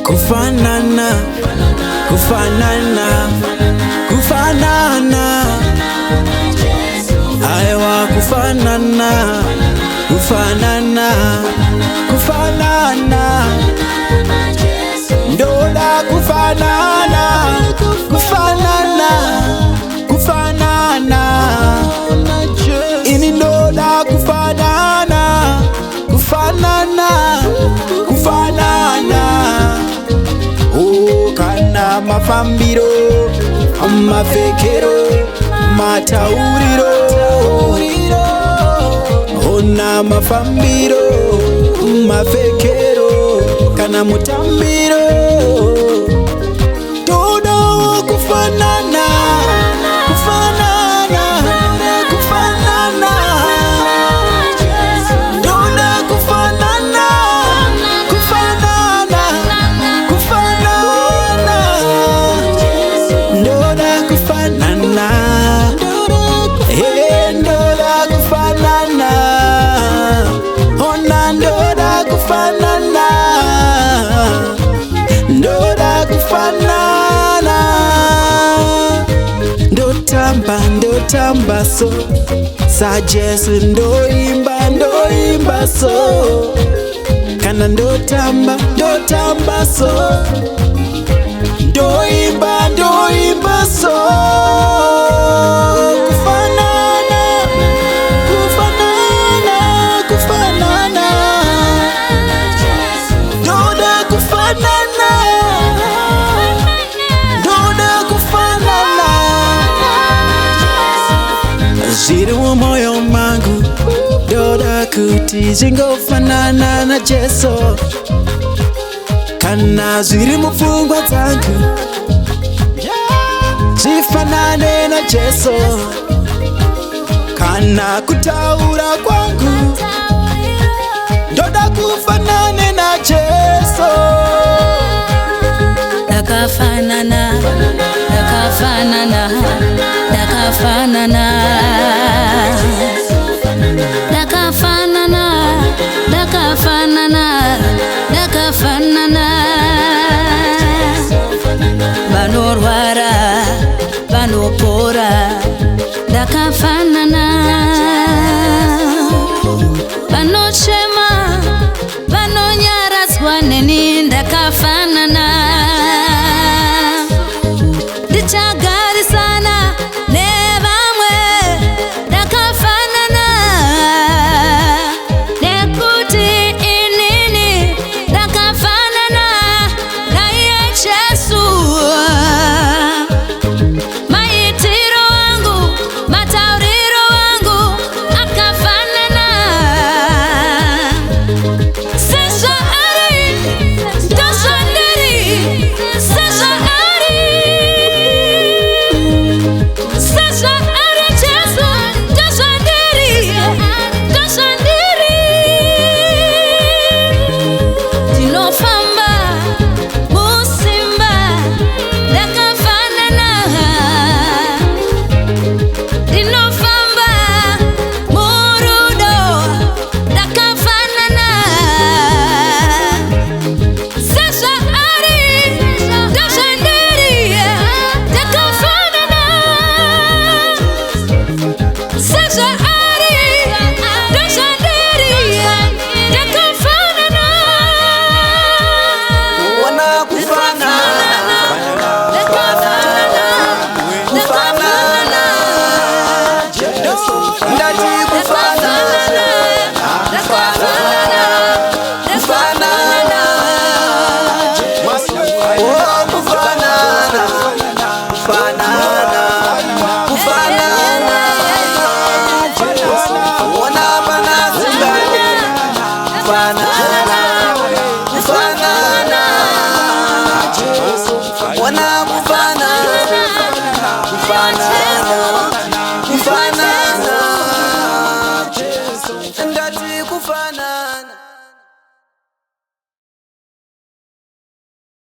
Kufanana, kufanana, kufanana. Aiwa kufanana, kufanana, kufanana. Ndoda kufanana, kufanana, kufanana. Ini ndoda kufanana, kufanana, kufanana. Oh, kana mafambiro, amafekero, matauriro. Ona mafambiro, mafekero, kana mutambiro. Todo kufanana, kufanana, kufanana. Doda kufanana, kufanana, kufanana. Doda kufanana, doda kufanana. Ona doda kufanana, doda kufanana. Ndotamba so Sajesu ndoimba so. Kana ndotamba so. Ndoimba so. Kufanana, kufanana, kufanana. Doda kufanana, doda kufanana. Ziri wa moyo mangu, doda kuti zingofanana na Jesu. Kana ziri mufungwa zangu, zifanane na Jesu. Kana kutaura kwangu, doda kufanane na Jesu. Dakafanana, dakafanana, dakafanana. Dakafanana, dakafanana, dakafanana. Banorwara, banopora, dakafanana. Banochema, banonyarazwa neni, dakafanana. Dichagari sana, nebamwe, dakafanana. Nekuti inini, dakafanana, na Yesu. Maitiro wangu, matauriro wangu, akafanana. Sasa ari, tasandiri, sasa ari. Sasa ari Jesu, tasandiri, tasandiri. Dinofamba, musimba, dakafanana. Dinofamba, murudo, dakafanana. Sasa ari, tasandiri, dakafanana. Sasa ari, tasandiri, dakafanana. Wana kufanana, kufanana. Ndati kufanana, kufanana. Oh, kufanana, kufanana, kufanana. Wana banasingane, kufanana, kufanana. Wana kufanana.